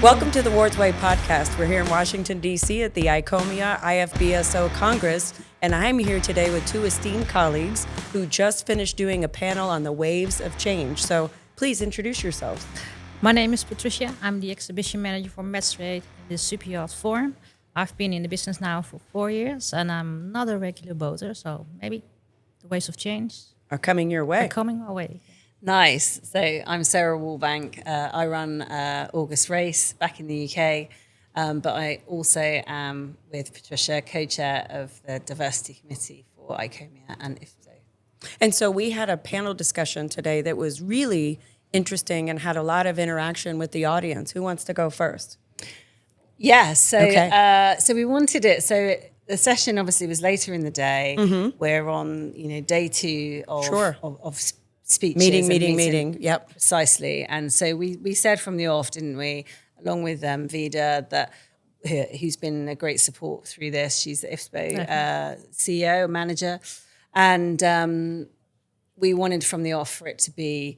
Welcome to the Ward's Way podcast. We're here in Washington, D.C. at the ICOMIA IFBSO Congress, and I'm here today with two esteemed colleagues who just finished doing a panel on the waves of change. So please introduce yourselves. My name is Patricia. I'm the Exhibition Manager for Metstrade in the Super Yacht Forum. I've been in the business now for 4 years, and I'm not a regular boater, so maybe the waves of change Are coming your way. are coming our way. Nice. So I'm Sarah Wallbank. I run August Race back in the UK, but I also am with Patricia, co-chair of the Diversity Committee for ICOMIA and IFBSO. And so we had a panel discussion today that was really interesting and had a lot of interaction with the audience. Who wants to go first? Yeah, so Okay. so we wanted it. So the session obviously was later in the day. Mm-hmm. We're on, day 2 of, Sure. of speeches. Meeting. Yep. Precisely. And so we said from the off, didn't we, along with Vida, that who's been a great support through this. She's the IFBSO CEO, manager. And we wanted from the off for it to be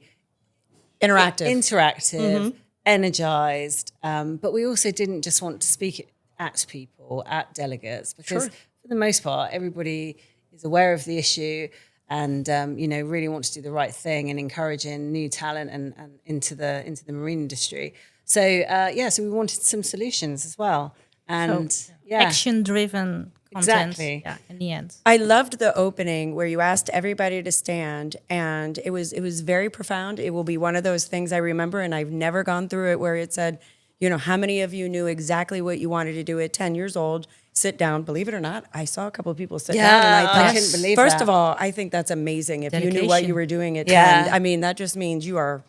Interactive. energized. But we also didn't just want to speak at people, at delegates, because for the most part, everybody is aware of the issue and, really want to do the right thing and encouraging new talent and into the marine industry. So, so we wanted some solutions as well. And Action-driven content. Exactly. Yeah, in the end. I loved the opening where you asked everybody to stand, and it was very profound. It will be one of those things I remember, and I've never gone through it, where it said, how many of you knew exactly what you wanted to do at 10 years old? Sit down. Believe it or not, I saw a couple of people sit down, and I couldn't believe first that. of all, I think that's amazing. If you knew what Dedication. you were doing at 10, Yeah. I mean, that just means you are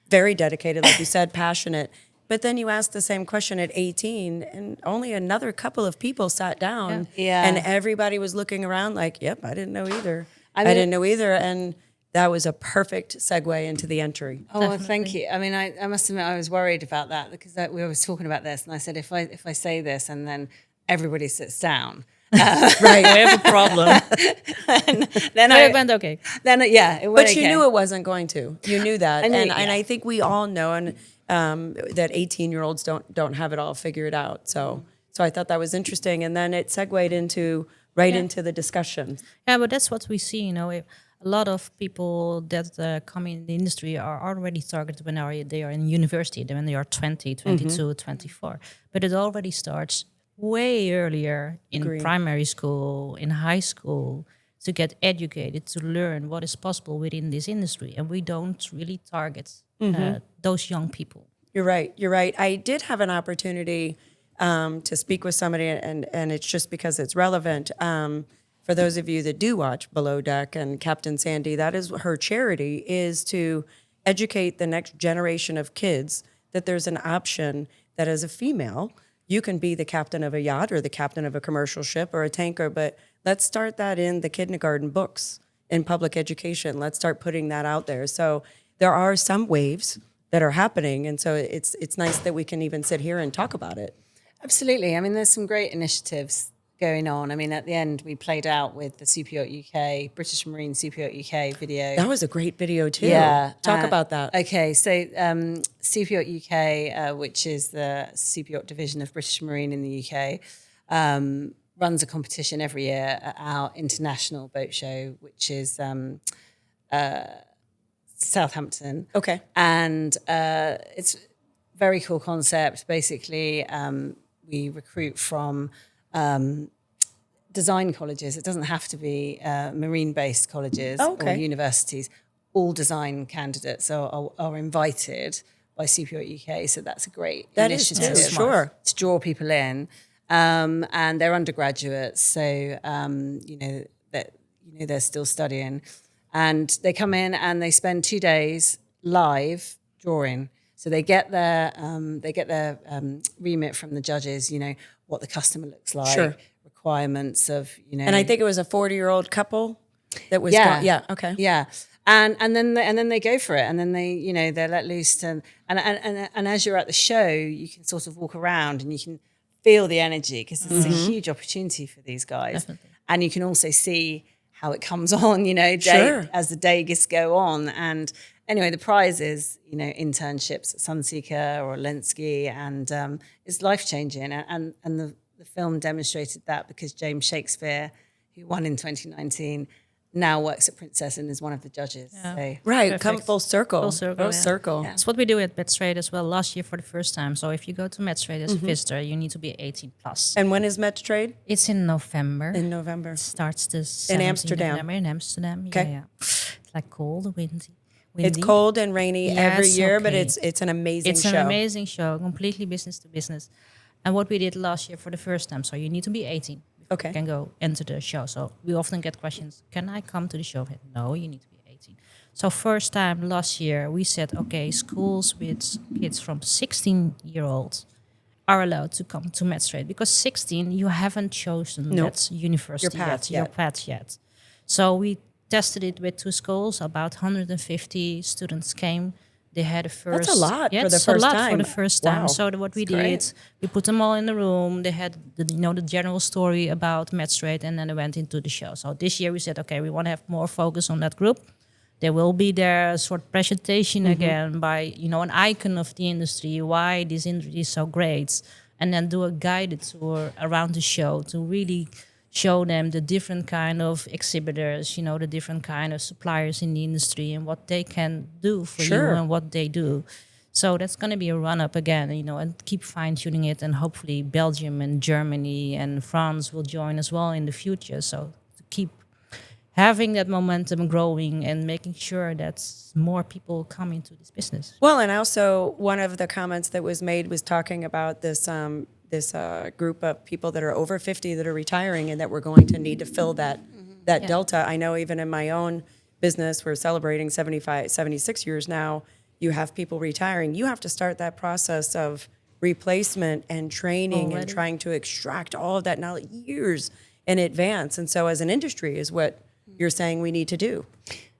very dedicated, like you said, passionate. But then you asked the same question at 18, and only another couple of people sat down. Yeah. And everybody was looking around like, yep, I didn't know either. I didn't know either. And that was a perfect segue into the entry. Oh, well, thank you. I mean, I must admit I was worried about that because we were talking about this, and I said if I say this and then everybody sits down, Right. We have a problem. then It went okay. Then it went But okay. you knew it wasn't going to. You knew that. I knew, and I think we all know that 18-year-olds don't have it all figured out. So I thought that was interesting. And then it segued into into the discussion. Yeah, but that's what we see. A lot of people that come in the industry are already targeted when they are in university, when they are 20, 22, 24. But it already starts way earlier in primary school, in high school, to get educated, to learn what is possible within this industry. And we don't really target those young people. You're right. I did have an opportunity to speak with somebody, and it's just because it's relevant. For those of you that do watch Below Deck and Captain Sandy, that is her charity, is to educate the next generation of kids that there's an option that as a female, you can be the captain of a yacht or the captain of a commercial ship or a tanker, but let's start that in the kindergarten books in public education. Let's start putting that out there. So there are some waves that are happening, and so it's nice that we can even sit here and talk about it. Absolutely. I mean, there's some great initiatives going on. I mean, at the end, we played out with the Super Yacht UK, British Marine Super Yacht UK video. That was a great video too. Yeah. Talk about that. Okay, so Super Yacht UK, which is the Super Yacht division of British Marine in the UK, runs a competition every year at our international boat show, which is Southampton. Okay. And it's a very cool concept. Basically, we recruit from design colleges. It doesn't have to be marine-based colleges or universities. All design candidates are invited by Super Yacht UK, so that's a great initiative. Is too, sure. To draw people in, and they're undergraduates, so they're still studying, and they come in and they spend 2 days live drawing. So they get their remit from the judges, what the customer looks like, Sure. requirements of, And I think it was a 40-year-old couple that was okay. Yeah. And then they go for it, and then they're let loose, and as you're at the show, you can sort of walk around and you can feel the energy, because it's a huge opportunity for these guys. Definitely. And you can also see how it comes on, Sure. as the days go on, and anyway, the prize is, internships at Sunseeker or Lenski, and it's life-changing. And the film demonstrated that, because James Shakespeare, who won in 2019, now works at Princess and is one of the judges. Yeah. So. Right, Perfect. come full circle. Full circle, Full yeah. circle. That's what we do at Metstrade as well. Last year for the first time. So if you go to Metstrade as a visitor, you need to be 18 plus. And when is Metstrade? It's in November. In November. It starts the 17th In of Amsterdam. November in Amsterdam. Okay. Yeah. It's like cold, windy. It's cold and rainy Yeah, every it's year, but okay. it's an amazing It's show. an amazing show, completely business to business. And what we did last year for the first time, so you need to be 18 before Okay. you can go into the show. So we often get questions, can I come to the show? No, you need to be 18. So first time last year, we said, okay, schools with kids from 16-year-olds are allowed to come to Metstrade, because 16, you haven't chosen Nope. that university Your path your yet. path yet. So we tested it with 2 schools. About 150 students came. They had a first. That's a lot for the it's first a lot time. for the first time. Wow. So what we That's great. did, we put them all in the room. They had the general story about Metstrade, and then they went into the show. So this year we said, okay, we want to have more focus on that group. There will be their sort of presentation again by an icon of the industry, why this industry is so great, and then do a guided tour around the show to really show them the different kind of exhibitors, the different kind of suppliers in the industry and what they can do for Sure. you and what they do. So that's going to be a run-up again, and keep fine-tuning it. And hopefully Belgium and Germany and France will join as well in the future. So to keep having that momentum growing and making sure that more people come into this business. Well, and also one of the comments that was made was talking about this group of people that are over 50 that are retiring, and that we're going to need to fill that delta. I know even in my own business, we're celebrating 76 years now. You have people retiring. You have to start that process of replacement and training and Already. trying to extract all of that knowledge years in advance. And so as an industry is what you're saying we need to do.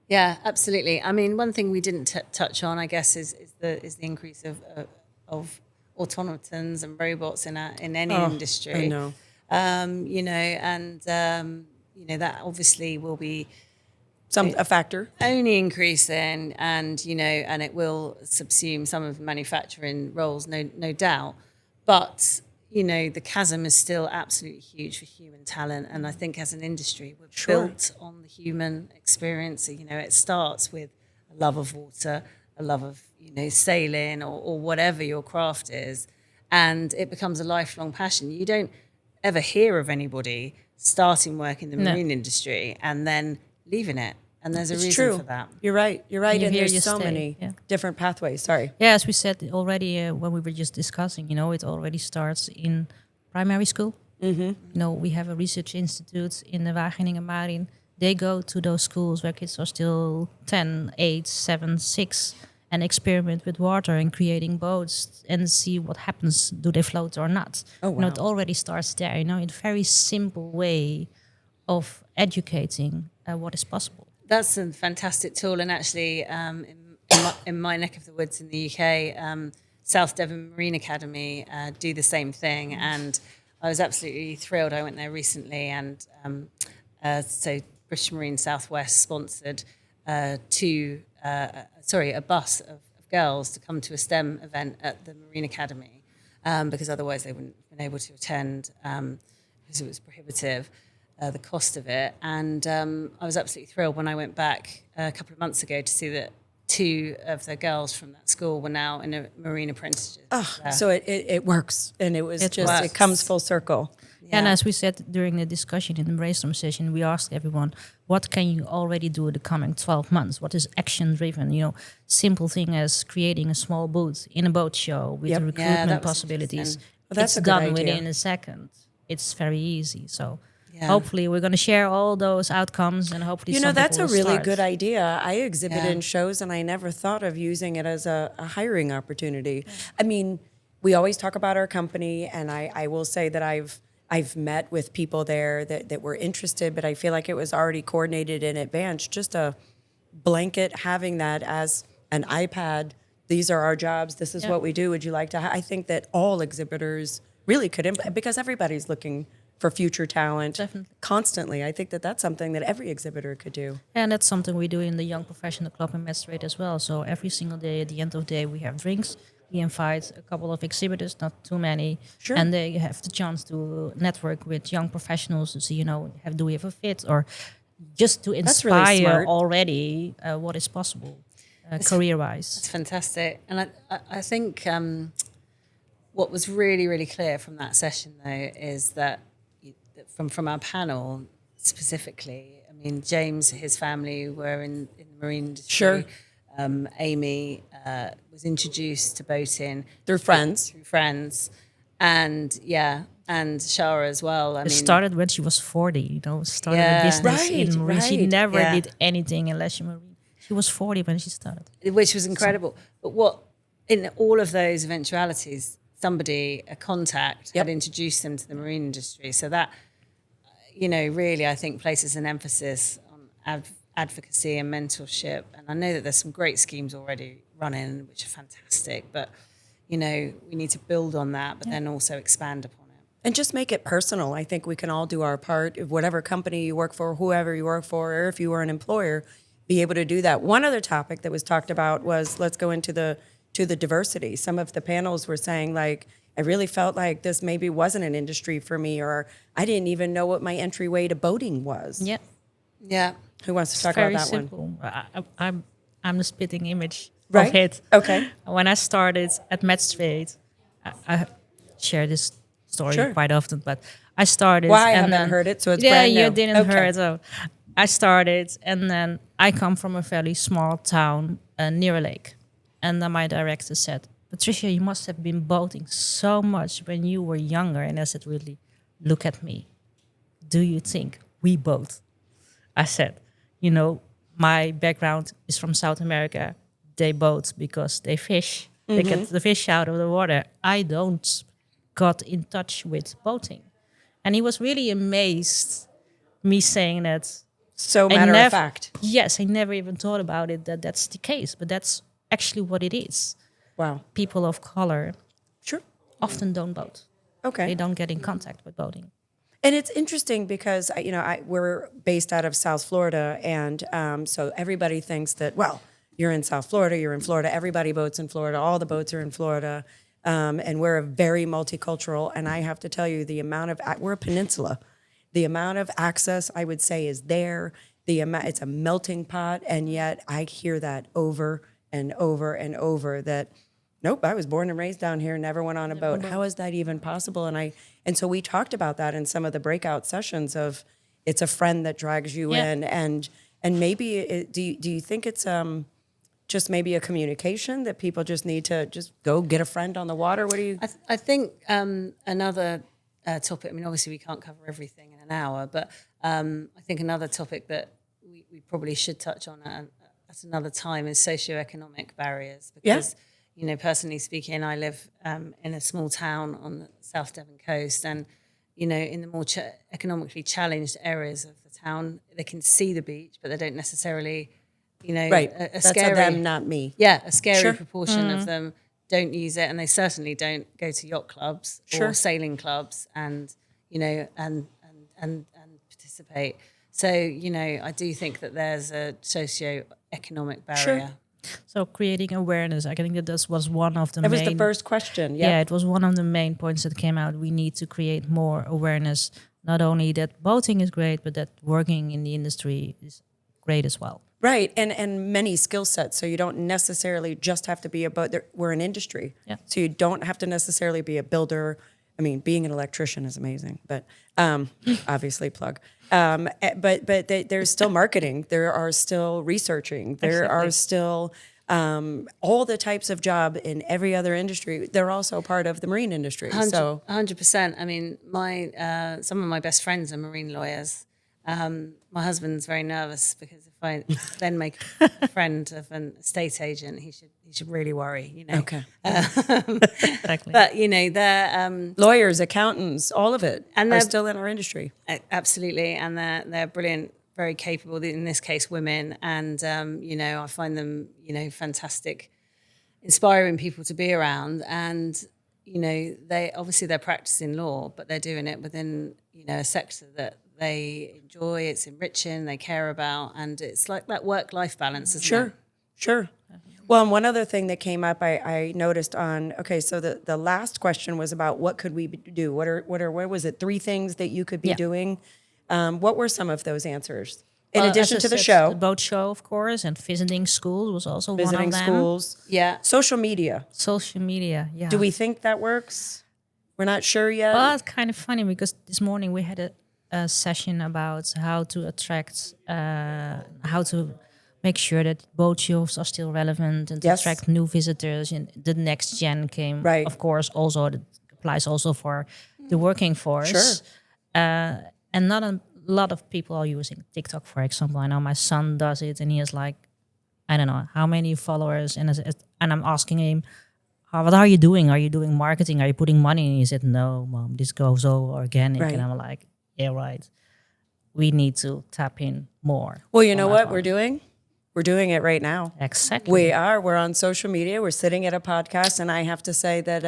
Yeah, absolutely. I mean, one thing we didn't touch on, I guess, is the increase of automatons and robots in any industry. I know. That obviously will be A factor. only increasing, and it will subsume some of the manufacturing roles, no doubt. But the chasm is still absolutely huge for human talent, and I think as an industry, we're Sure. built on the human experience. It starts with a love of water, a love of sailing, or whatever your craft is, and it becomes a lifelong passion. You don't ever hear of anybody starting work in the No. marine industry and then leaving it. And there's a It's reason true. for that. You're right. You're right. You And hear, there's you so stay. many Yeah. different pathways. Sorry. Yeah, as we said already when we were just discussing, it already starts in primary school. Mm-hmm. We have a research institute in the Wageningen Marine. They go to those schools where kids are still 10, 8, 7, 6 and experiment with water and creating boats and see what happens. Do they float or not? Oh, wow. It already starts there, in a very simple way of educating what is possible. That's a fantastic tool. And actually, in my neck of the woods in the UK, South Devon Marine Academy do the same thing. And I was absolutely thrilled. I went there recently, and so British Marine Southwest sponsored a bus of girls to come to a STEM event at the Marine Academy, because otherwise they wouldn't have been able to attend because it was prohibitive, the cost of it. And I was absolutely thrilled when I went back a couple of months ago to see that 2 of the girls from that school were now in a marine apprenticeship. So it works. And it was It just, works. it comes full circle. And as we said during the discussion in the brainstorm session, we asked everyone, what can you already do in the coming 12 months? What is action driven? Simple thing as creating a small booth in a boat show with Yep. the Yeah, recruitment that was possibilities. interesting. Well, that's it's a good done idea. within a second. It's very easy. So Yeah. hopefully we're going to share all those outcomes, and hopefully some That's a people will really start. good idea. I exhibit Yeah. in shows, and I never thought of using it as a hiring opportunity. I mean, we always talk about our company, and I will say that I've met with people there that were interested, but I feel like it was already coordinated in advance. Just a blanket having that as an iPad. These are our jobs. This is what we do. Would you like to? I think that all exhibitors really could, because everybody's looking for future talent. Definitely. Constantly. I think that that's something that every exhibitor could do. And that's something we do in the Young Professional Club in Metstrade as well. So every single day at the end of the day, we have drinks. We invite a couple of exhibitors, not too many. Sure. And they have the chance to network with young professionals to see, do we have a fit? Or just to That's really inspire smart. already what is possible career-wise. It's fantastic. And I think what was really, really clear from that session, though, is that from our panel specifically, I mean, James, his family were in the marine industry. Sure. Amy was introduced to boating Through friends. Through friends. And Shara as well. I mean, Started when she was 40, started Yeah. a business Right, in marine. She right. never Yeah. did anything unless she marine. She was 40 when she started. which was incredible. But what in all of those eventualities, somebody, a contact, Yep. had introduced them to the marine industry. So that, really, I think places an emphasis on advocacy and mentorship. And I know that there's some great schemes already running, which are fantastic. But, we need to build on that, but then also expand upon it. And just make it personal. I think we can all do our part. If whatever company you work for, whoever you work for, or if you were an employer, be able to do that. One other topic that was talked about was, let's go into the diversity. Some of the panels were saying, like, I really felt like this maybe wasn't an industry for me, or I didn't even know what my entryway to boating was. Yeah. Yeah. Who wants to talk Very about that one? simple. I'm the spitting image Right. of it. Okay. When I started at Metstrade, I share this story Sure. quite often, but I started. Well, I and haven't then- heard it, so it's yeah, brand you new. didn't Okay. hear it. So I started, and then I come from a fairly small town near a lake, and then my director said, "Patricia, you must have been boating so much when you were younger." And I said, "Really, look at me. Do you think we boat?" I said, my background is from South America. They boat because they fish. They get the fish out of the water. I don't got in touch with boating. And he was really amazed, me saying that. So I matter of nev- fact. Yes, I never even thought about it, that's the case. But that's actually what it is. Wow. People of color Sure. often don't boat. Okay. They don't get in contact with boating. And it's interesting because we're based out of South Florida, and so everybody thinks that, well, you're in South Florida, you're in Florida, everybody boats in Florida, all the boats are in Florida, and we're a very multicultural. And I have to tell you, we're a peninsula, the amount of access I would say is there. It's a melting pot, and yet I hear that over and over and over that. Nope, I was born and raised down here, never went on a boat. How is that even possible? And so we talked about that in some of the breakout sessions of it's a friend that drags you Yeah. in, and maybe do you think it's just maybe a communication that people just need to just go get a friend on the water? What do you? I think another topic, I mean, obviously we can't cover everything in an hour, but I think another topic that we probably should touch on at another time is socioeconomic barriers. Because, personally speaking, I live in a small town on the South Devon coast, and, in the more economically challenged areas of the town, they can see the beach, but they don't necessarily, Right, a that's scary, a them, not me. yeah, a scary Sure. proportion of them don't use it, and they certainly don't go to yacht clubs Sure. or sailing clubs and and participate. So I do think that there's a socio-economic barrier. So creating awareness, I think that was one of the That main... was the first question. Yeah, Yeah. it was one of the main points that came out. We need to create more awareness, not only that boating is great, but that working in the industry is great as well. Right, and many skill sets. So you don't necessarily just have to be a boat. We're an industry, Yeah. so you don't have to necessarily be a builder. I mean, being an electrician is amazing, but obviously plug. But there's still marketing. There are still researching. There are still all the types of job in every other industry. They're also part of the marine industry. So 100%. I mean, some of my best friends are marine lawyers. My husband's very nervous because if I then make a friend of an estate agent, he should really worry. okay, Exactly. But they're lawyers, accountants, all of it, And are they're- still in our industry. absolutely, and they're brilliant, very capable. In this case, women, and I find them fantastic, inspiring people to be around. And they're practicing law, but they're doing it within, a sector that they enjoy, it's enriching, they care about, and it's like that work-life balance, isn't it? Sure. Well, and one other thing that came up, I noticed so the last question was about what could we do? What was it? 3 things that you could be doing? What were some of those answers? In addition to the show? The boat show, of course, and visiting schools was also one of them. Visiting schools. Yeah. Social media. Social media, yeah. Do we think that works? We're not sure yet. Well, it's kind of funny because this morning we had a session about how to attract, how to make sure that boat shows are still relevant and to attract new visitors. And the next gen came, Right. of course, also it applies also for the working force. Sure. And not a lot of people are using TikTok, for example. I know my son does it, and he has like, I don't know how many followers. And I'm asking him, what are you doing? Are you doing marketing? Are you putting money? And he said, no, Mom, this goes all organic. Right. And I'm like, yeah, right. We need to tap in more. Well, you know what we're doing? We're doing it right now. Exactly. We're on social media. We're sitting at a podcast, and I have to say that,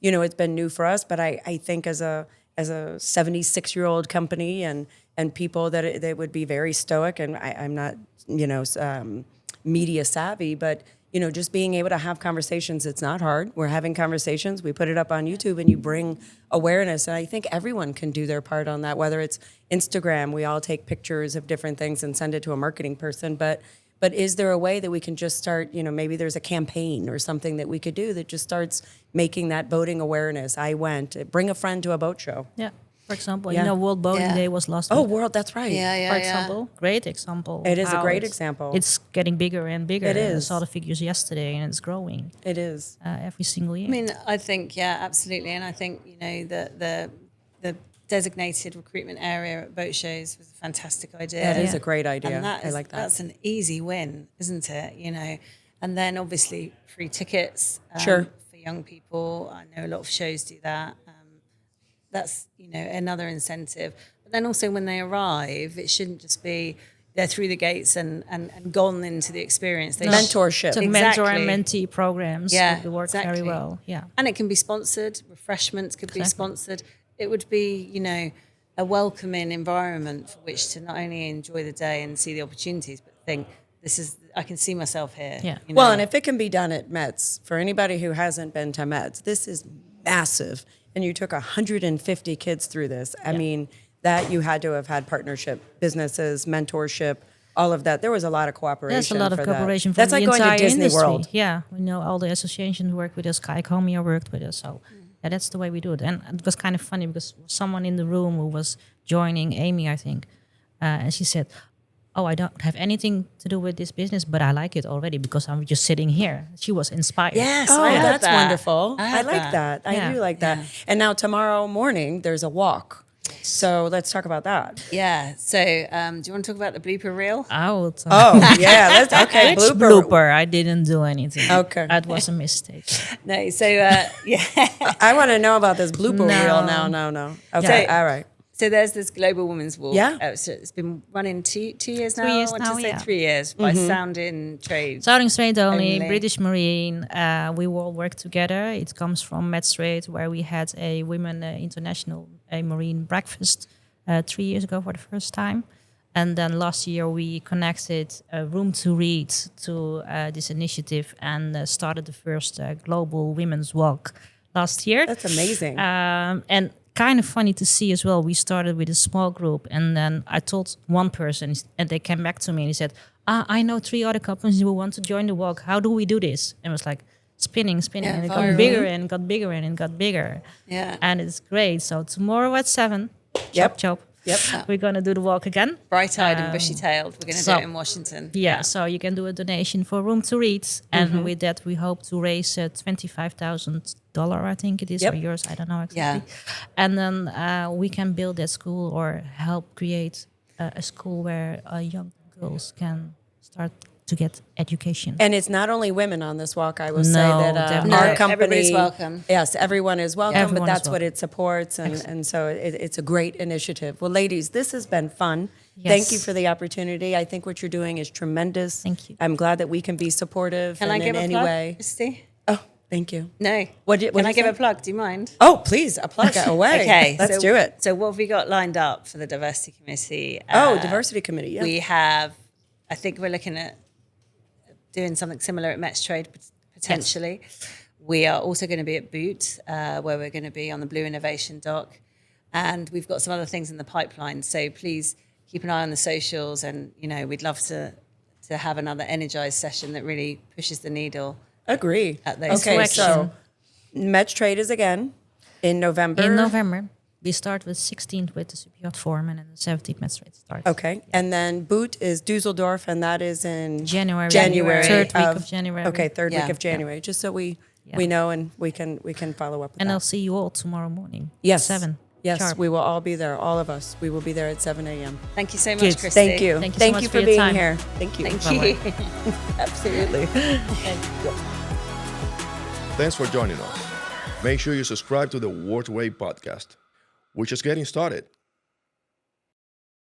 it's been new for us, but I think as a 76-year-old company and people that they would be very stoic, and I'm not, media savvy, but, just being able to have conversations, it's not hard. We're having conversations. We put it up on YouTube, and you bring awareness. And I think everyone can do their part on that, whether it's Instagram, we all take pictures of different things and send it to a marketing person. But is there a way that we can just start, maybe there's a campaign or something that we could do that just starts making that boating awareness? Bring a friend to a boat show. Yeah. For example, World Boating Day was last Oh, week. World, that's right. Yeah. For example, great example. It is a how great example. It's getting bigger and bigger. It is. I saw the figures yesterday, and it's growing It is. every single year. I mean, I think, absolutely. And I think, the designated recruitment area at boat shows was a fantastic idea. That is a great idea. And I like that. That's an easy win, isn't it? And then obviously free tickets Sure. for young people. I know a lot of shows do that. That's, another incentive. But then also when they arrive, it shouldn't just be they're through the gates and gone into the experience. Mentorship. So mentor and mentee programs would work very well. Yeah. And it can be sponsored. Refreshments could be sponsored. It would be, a welcoming environment for which to not only enjoy the day and see the opportunities, but think, I can see myself here. Yeah. Well, and if it can be done at Mets, for anybody who hasn't been to Mets, this is massive. And you took 150 kids through this. I mean, that you had to have had partnership, businesses, mentorship, all of that. There was a lot of cooperation. There's a lot of for cooperation that. from That's the like going entire to Disney industry. World. Yeah, we know all the associations work with us. ICOMIA worked with us. So that's the way we do it. And it was kind of funny because someone in the room who was joining, Amy, I think, and she said, oh, I don't have anything to do with this business, but I like it already because I'm just sitting here. She was inspired. Yes, Oh, I heard that's that. wonderful. I I like that. I do like that. And now tomorrow morning, there's a walk. So let's talk about that. Yeah. So do you want to talk about the blooper reel? I will tell Oh, yeah. Okay. Which blooper? I didn't do anything. Okay. That was a mistake. No. So yeah. I want to know about this blooper No. reel now. No. Okay. Yeah. All right. So there's this Global Women's Walk. Yeah. So it's been running 2 years now. 3 years I want now, to say yeah. 3 years by Sounding Trade. Starting Straight only, Only. British Marine. We all work together. It comes from Metstrade, where we had a women international marine breakfast 3 years ago for the first time. And then last year we connected Room to Read to this initiative and started the first global women's walk last year. That's amazing. And kind of funny to see as well. We started with a small group, and then I told one person, and they came back to me and he said, I know 3 other companies who want to join the walk. How do we do this? And it was like spinning, Yeah, and it viral. got bigger and got bigger and it got bigger. Yeah. And it's great. So tomorrow at 7, Yep. chop. Yep. We're going to do the walk again. Bright-eyed and bushy-tailed. We're going to do so- it in Washington. Yeah, so you can do a donation for Room to Read. And with that, we hope to raise $25,000, I think it is, Yep. or yours, I don't know exactly. And then we can build that school or help create a school where young girls can start to get education. And it's not only women on this walk. I will say No, that definitely. our No, company, everybody's welcome. Yes, everyone is welcome, Everyone but is that's what welcome. it supports, and so it's a great initiative. Well, ladies, this has been fun. Yes. Thank you for the opportunity. I think what you're doing is tremendous. Thank you. I'm glad that we can be supportive Can I and give in a any plug, way. Christy? Oh, Thank you. No. What did Can I you give say? a plug? Do you mind? Oh, please, a plug away. Okay. Let's do it. So what have we got lined up for the Diversity Committee? Diversity Committee, yeah. We have, I think we're looking at doing something similar at Metstrade potentially. Yes. We are also going to be at Boot, where we're going to be on the Blue Innovation Dock. And we've got some other things in the pipeline. So please keep an eye on the socials. And, we'd love to have another energized session that really pushes the needle. Agree. At those okay, so Metstrade is again in November. In November. We start with 16th with the Superyacht Forum, and then the 17th Metstrade starts. Okay. Yeah. And then Boot is Düsseldorf, and that is in January. Third week of January. Okay, third week of January. Just so we know and we can follow up with and that. I'll see you all tomorrow morning. Yes. 7. Yes, sharp. we will all be there. All of us. We will be there at 7 a.m. Thank you so much, Good. Kristina. Thank you. Thank you so Thank much you for for your being time. here. Thank you. Thank you. Absolutely. Thanks for joining us. Make sure you subscribe to the Worth Way podcast. We're just getting started.